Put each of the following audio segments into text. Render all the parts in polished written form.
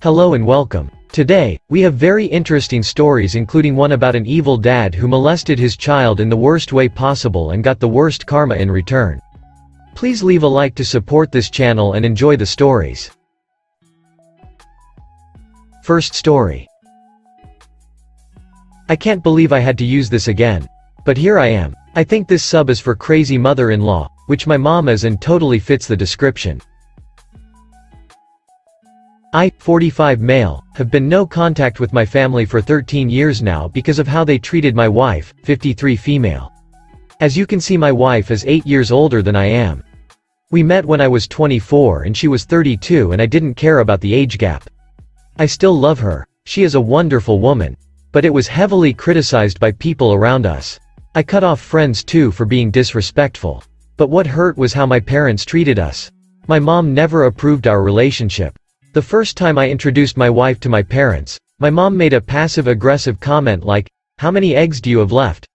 Hello and welcome. Today, we have very interesting stories, including one about an evil dad who molested his child in the worst way possible and got the worst karma in return. Please leave a like to support this channel and enjoy the stories. First story. I can't believe I had to use this again. But here I am. I think this sub is for crazy mother-in-law, which my mom is and totally fits the description. I, 45 male, have been no contact with my family for 13 years now because of how they treated my wife, 53 female. As you can see, my wife is 8 years older than I am. We met when I was 24 and she was 32 and I didn't care about the age gap. I still love her. She is a wonderful woman. But it was heavily criticized by people around us. I cut off friends too for being disrespectful. But what hurt was how my parents treated us. My mom never approved our relationship. The first time I introduced my wife to my parents, my mom made a passive-aggressive comment like, "How many eggs do you have left?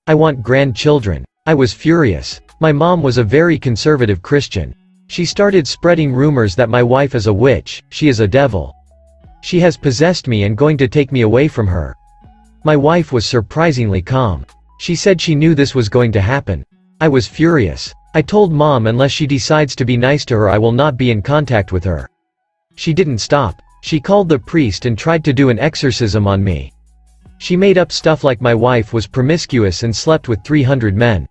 I want grandchildren." I was furious. My mom was a very conservative Christian. She started spreading rumors that my wife is a witch, she is a devil. She has possessed me and going to take me away from her. My wife was surprisingly calm. She said she knew this was going to happen. I was furious. I told mom unless she decides to be nice to her I will not be in contact with her. She didn't stop. She called the priest and tried to do an exorcism on me. She made up stuff like my wife was promiscuous and slept with 300 men.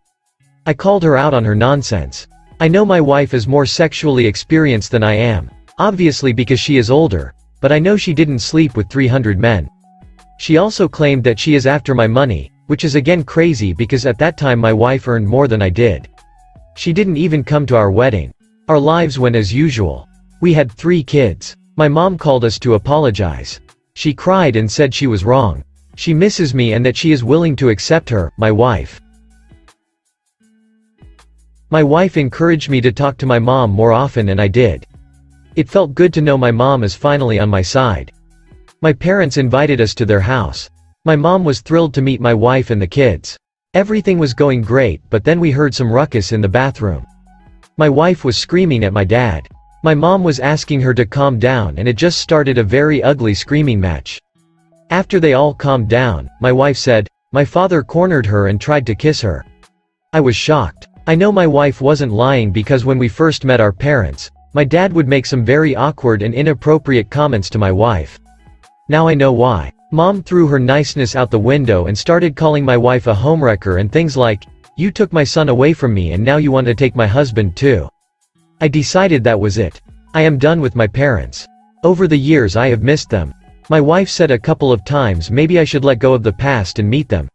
I called her out on her nonsense. I know my wife is more sexually experienced than I am, obviously because she is older, but I know she didn't sleep with 300 men. She also claimed that she is after my money, which is again crazy because at that time my wife earned more than I did. She didn't even come to our wedding. Our lives went as usual. We had 3 kids. My mom called us to apologize. She cried and said she was wrong. She misses me and that she is willing to accept her, my wife. My wife encouraged me to talk to my mom more often and I did. It felt good to know my mom is finally on my side. My parents invited us to their house. My mom was thrilled to meet my wife and the kids. Everything was going great, but then we heard some ruckus in the bathroom. My wife was screaming at my dad. My mom was asking her to calm down and it just started a very ugly screaming match. After they all calmed down, my wife said, "My father cornered her and tried to kiss her." I was shocked. I know my wife wasn't lying because when we first met our parents, my dad would make some very awkward and inappropriate comments to my wife. Now I know why. Mom threw her niceness out the window and started calling my wife a homewrecker and things like, "You took my son away from me and now you want to take my husband too." I decided that was it. I am done with my parents. Over the years I have missed them. My wife said a couple of times maybe I should let go of the past and meet them.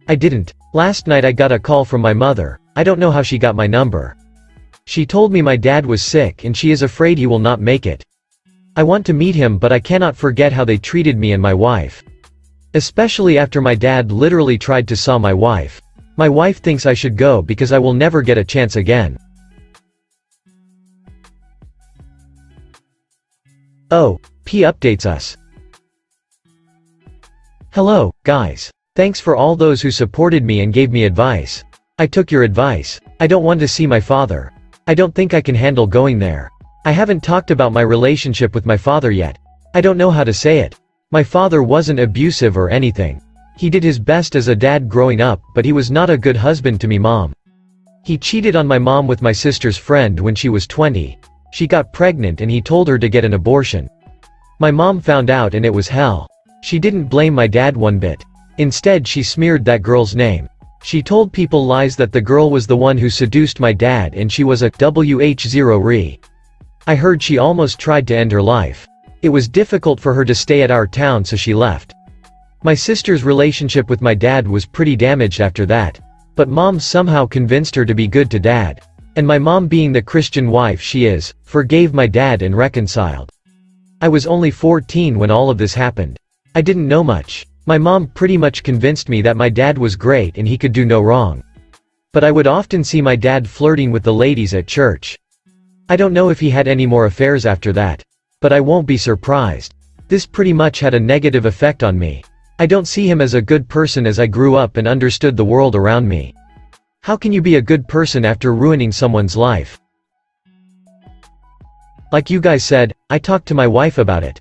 I didn't. Last night I got a call from my mother. I don't know how she got my number. She told me my dad was sick and she is afraid he will not make it. I want to meet him but I cannot forget how they treated me and my wife. Especially after my dad literally tried to saw my wife. My wife thinks I should go because I will never get a chance again. P updates us. Hello, guys. Thanks for all those who supported me and gave me advice. I took your advice. I don't want to see my father. I don't think I can handle going there. I haven't talked about my relationship with my father yet. I don't know how to say it. My father wasn't abusive or anything. He did his best as a dad growing up, but he was not a good husband to me, mom. He cheated on my mom with my sister's friend when she was 20. She got pregnant and he told her to get an abortion. My mom found out and it was hell. She didn't blame my dad one bit. Instead she smeared that girl's name. She told people lies that the girl was the one who seduced my dad and she was a WH0re. I heard she almost tried to end her life. It was difficult for her to stay at our town so she left. My sister's relationship with my dad was pretty damaged after that. But mom somehow convinced her to be good to dad. And my mom, being the Christian wife she is, forgave my dad and reconciled. I was only 14 when all of this happened. I didn't know much. My mom pretty much convinced me that my dad was great and he could do no wrong. But I would often see my dad flirting with the ladies at church. I don't know if he had any more affairs after that. But I won't be surprised. This pretty much had a negative effect on me. I don't see him as a good person as I grew up and understood the world around me. How can you be a good person after ruining someone's life? Like you guys said, I talked to my wife about it.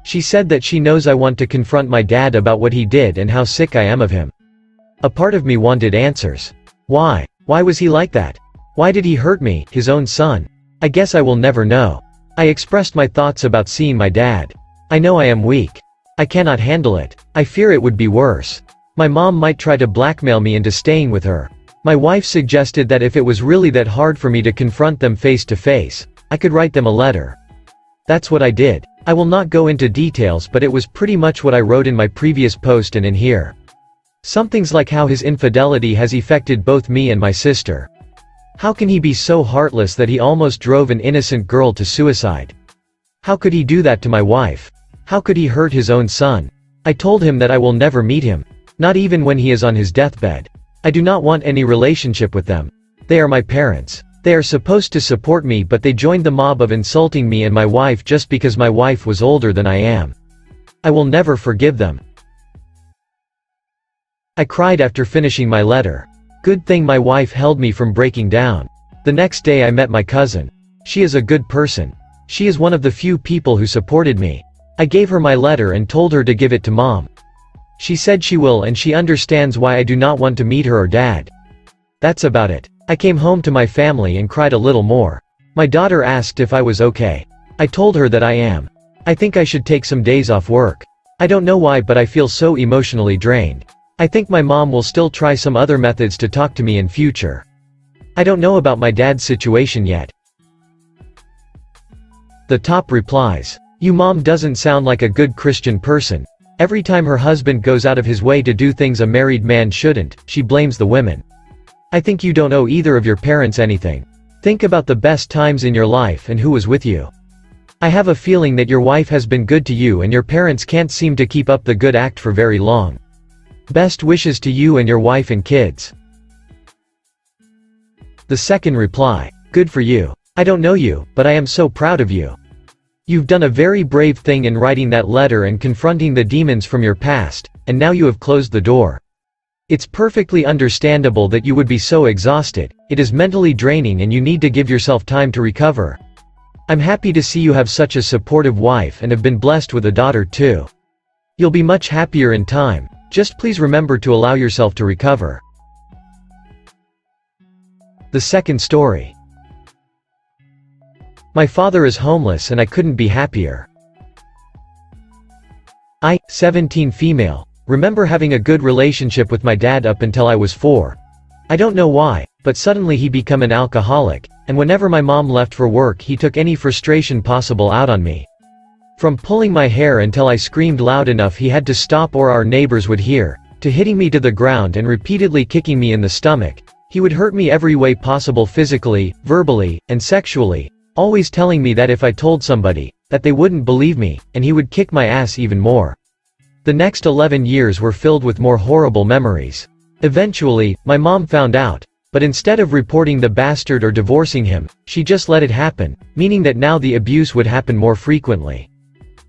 She said that she knows I want to confront my dad about what he did and how sick I am of him. A part of me wanted answers. Why? Why was he like that? Why did he hurt me, his own son? I guess I will never know. I expressed my thoughts about seeing my dad. I know I am weak. I cannot handle it. I fear it would be worse. My mom might try to blackmail me into staying with her. My wife suggested that if it was really that hard for me to confront them face to face, I could write them a letter. That's what I did. I will not go into details, but it was pretty much what I wrote in my previous post and in here. Some things like how his infidelity has affected both me and my sister. How can he be so heartless that he almost drove an innocent girl to suicide? How could he do that to my wife? How could he hurt his own son? I told him that I will never meet him. Not even when he is on his deathbed. I do not want any relationship with them. They are my parents. They are supposed to support me, but they joined the mob of insulting me and my wife just because my wife was older than I am. I will never forgive them. I cried after finishing my letter. Good thing my wife held me from breaking down. The next day I met my cousin. She is a good person. She is one of the few people who supported me. I gave her my letter and told her to give it to mom. She said she will, and she understands why I do not want to meet her or dad. That's about it. I came home to my family and cried a little more. My daughter asked if I was okay. I told her that I am. I think I should take some days off work. I don't know why, but I feel so emotionally drained. I think my mom will still try some other methods to talk to me in future. I don't know about my dad's situation yet. The top replies. Your mom doesn't sound like a good Christian person. Every time her husband goes out of his way to do things a married man shouldn't, she blames the women. I think you don't owe either of your parents anything. Think about the best times in your life and who was with you. I have a feeling that your wife has been good to you and your parents can't seem to keep up the good act for very long. Best wishes to you and your wife and kids. The second reply. Good for you. I don't know you, but I am so proud of you. You've done a very brave thing in writing that letter and confronting the demons from your past, and now you have closed the door. It's perfectly understandable that you would be so exhausted. It is mentally draining and you need to give yourself time to recover. I'm happy to see you have such a supportive wife and have been blessed with a daughter too. You'll be much happier in time. Just please remember to allow yourself to recover. The second story. My father is homeless and I couldn't be happier. I, 17 female, remember having a good relationship with my dad up until I was 4. I don't know why, but suddenly he became an alcoholic, and whenever my mom left for work he took any frustration possible out on me. From pulling my hair until I screamed loud enough he had to stop or our neighbors would hear, to hitting me to the ground and repeatedly kicking me in the stomach. He would hurt me every way possible, physically, verbally, and sexually, always telling me that if I told somebody, that they wouldn't believe me, and he would kick my ass even more. The next 11 years were filled with more horrible memories. Eventually, my mom found out, but instead of reporting the bastard or divorcing him, she just let it happen, meaning that now the abuse would happen more frequently.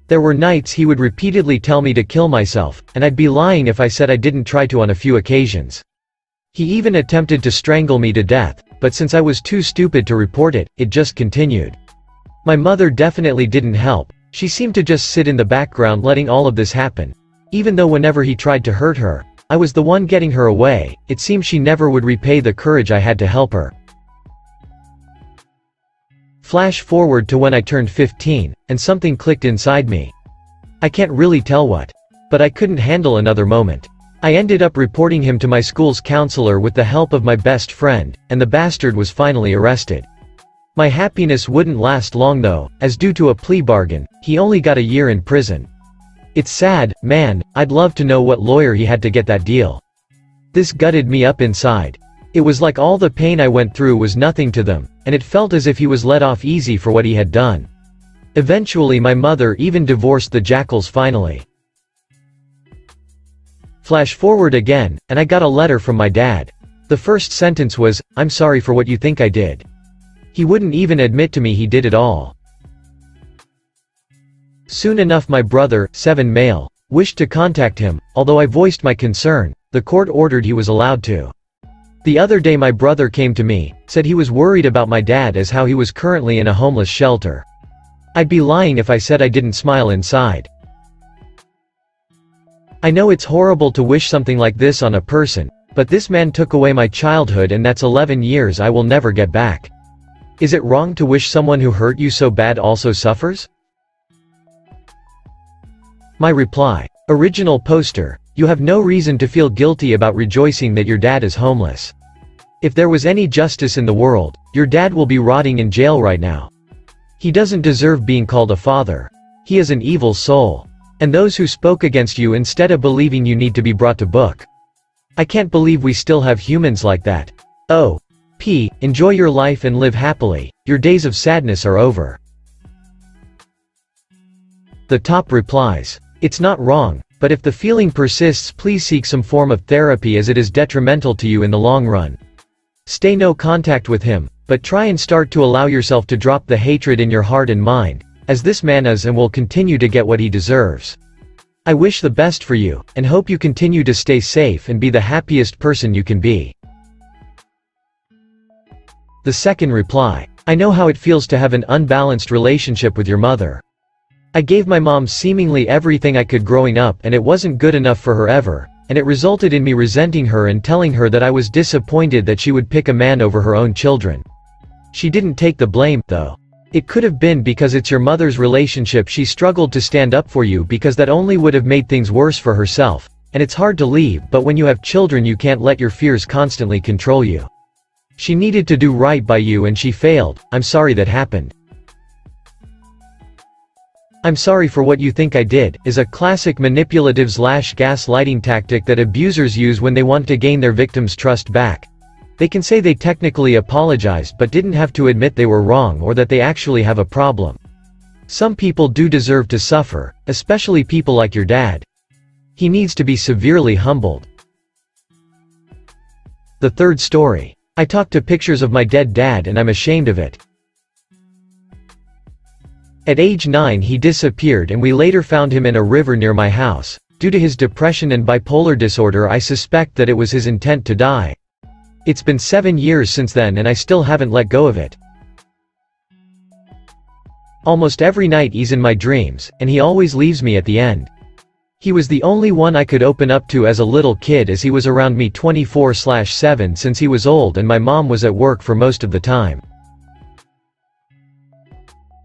There were nights he would repeatedly tell me to kill myself, and I'd be lying if I said I didn't try to on a few occasions. He even attempted to strangle me to death, but since I was too stupid to report it, it just continued. My mother definitely didn't help. She seemed to just sit in the background letting all of this happen. Even though whenever he tried to hurt her, I was the one getting her away, it seemed she never would repay the courage I had to help her. Flash forward to when I turned 15, and something clicked inside me. I can't really tell what. But I couldn't handle another moment. I ended up reporting him to my school's counselor with the help of my best friend, and the bastard was finally arrested. My happiness wouldn't last long though, as due to a plea bargain, he only got a year in prison. It's sad, man. I'd love to know what lawyer he had to get that deal. This gutted me up inside. It was like all the pain I went through was nothing to them, and it felt as if he was let off easy for what he had done. Eventually my mother even divorced the jackals finally. Flash forward again, and I got a letter from my dad. The first sentence was, "I'm sorry for what you think I did." He wouldn't even admit to me he did it all. Soon enough my brother, 7 male, wished to contact him. Although I voiced my concern, the court ordered he was allowed to. The other day my brother came to me, said he was worried about my dad as how he was currently in a homeless shelter. I'd be lying if I said I didn't smile inside. I know it's horrible to wish something like this on a person, but this man took away my childhood and that's 11 years I will never get back. Is it wrong to wish someone who hurt you so bad also suffers? My reply. Original poster. You have no reason to feel guilty about rejoicing that your dad is homeless. If there was any justice in the world, your dad will be rotting in jail right now. He doesn't deserve being called a father. He is an evil soul. And those who spoke against you instead of believing you need to be brought to book. I can't believe we still have humans like that. Oh. Enjoy your life and live happily. Your days of sadness are over. The top replies. It's not wrong, but if the feeling persists, please seek some form of therapy as it is detrimental to you in the long run. Stay no contact with him, but try and start to allow yourself to drop the hatred in your heart and mind, as this man is and will continue to get what he deserves. I wish the best for you, and hope you continue to stay safe and be the happiest person you can be. The second reply. I know how it feels to have an unbalanced relationship with your mother. I gave my mom seemingly everything I could growing up and it wasn't good enough for her ever, and it resulted in me resenting her and telling her that I was disappointed that she would pick a man over her own children. She didn't take the blame, though. It could have been because it's your mother's relationship. She struggled to stand up for you because that only would have made things worse for herself, and it's hard to leave, but when you have children you can't let your fears constantly control you. She needed to do right by you and she failed. I'm sorry that happened. I'm sorry for what you think I did, is a classic manipulative/gaslighting tactic that abusers use when they want to gain their victims' trust back. They can say they technically apologized but didn't have to admit they were wrong or that they actually have a problem. Some people do deserve to suffer, especially people like your dad. He needs to be severely humbled. The third story. I talked to pictures of my dead dad and I'm ashamed of it. At age 9 he disappeared and we later found him in a river near my house. Due to his depression and bipolar disorder I suspect that it was his intent to die. It's been 7 years since then and I still haven't let go of it. Almost every night he's in my dreams, and he always leaves me at the end. He was the only one I could open up to as a little kid as he was around me 24/7 since he was old and my mom was at work for most of the time.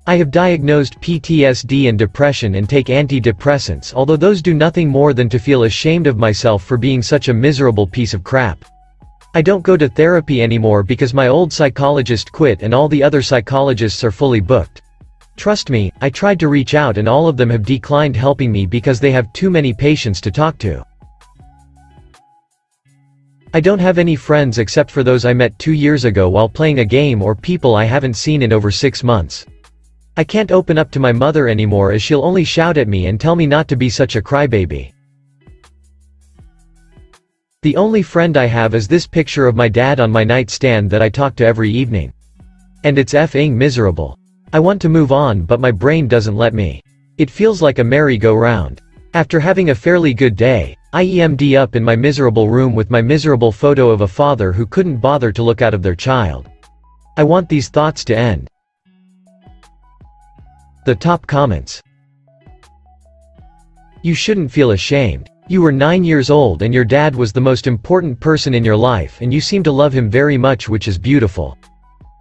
I have diagnosed PTSD and depression and take antidepressants, although those do nothing more than to feel ashamed of myself for being such a miserable piece of crap. I don't go to therapy anymore because my old psychologist quit and all the other psychologists are fully booked. Trust me, I tried to reach out and all of them have declined helping me because they have too many patients to talk to. I don't have any friends except for those I met 2 years ago while playing a game or people I haven't seen in over 6 months. I can't open up to my mother anymore as she'll only shout at me and tell me not to be such a crybaby. The only friend I have is this picture of my dad on my nightstand that I talk to every evening. And it's effing miserable. I want to move on but my brain doesn't let me. It feels like a merry-go-round. After having a fairly good day, I end up in my miserable room with my miserable photo of a father who couldn't bother to look out of their child. I want these thoughts to end. The top comments. You shouldn't feel ashamed. You were 9 years old and your dad was the most important person in your life and you seem to love him very much, which is beautiful.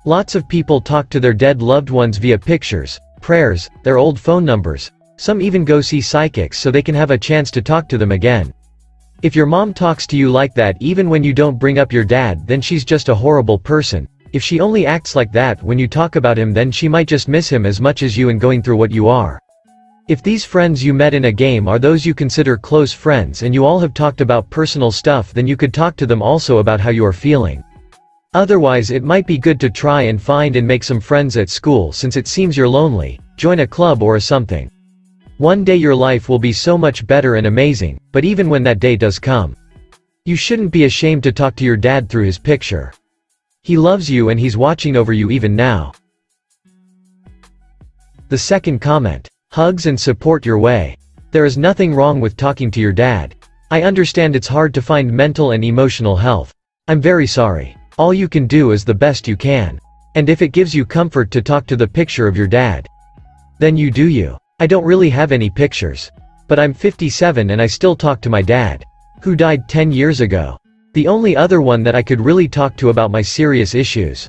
Lots of people talk to their dead loved ones via pictures, prayers, their old phone numbers. Some even go see psychics so they can have a chance to talk to them again. If your mom talks to you like that even when you don't bring up your dad, then she's just a horrible person. If she only acts like that when you talk about him, then she might just miss him as much as you and going through what you are. If these friends you met in a game are those you consider close friends and you all have talked about personal stuff, then you could talk to them also about how you are feeling. Otherwise it might be good to try and find and make some friends at school since it seems you're lonely. Join a club or something. One day your life will be so much better and amazing, but even when that day does come, you shouldn't be ashamed to talk to your dad through his picture. He loves you and he's watching over you even now. The second comment. Hugs and support your way. There is nothing wrong with talking to your dad. I understand it's hard to find mental and emotional health. I'm very sorry. All you can do is the best you can. And if it gives you comfort to talk to the picture of your dad, then you do you. I don't really have any pictures. But I'm 57 and I still talk to my dad, who died 10 years ago. The only other one that I could really talk to about my serious issues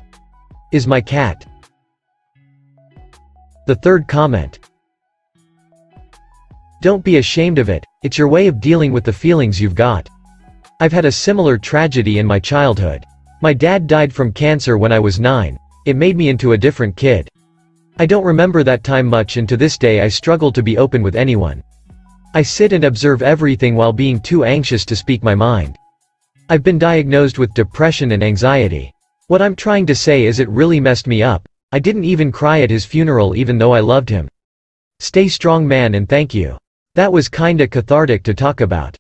is my cat. The third comment. Don't be ashamed of it, it's your way of dealing with the feelings you've got. I've had a similar tragedy in my childhood. My dad died from cancer when I was 9. It made me into a different kid. I don't remember that time much, and to this day I struggle to be open with anyone. I sit and observe everything while being too anxious to speak my mind. I've been diagnosed with depression and anxiety. What I'm trying to say is it really messed me up. I didn't even cry at his funeral even though I loved him. Stay strong, man, and thank you. That was kinda cathartic to talk about.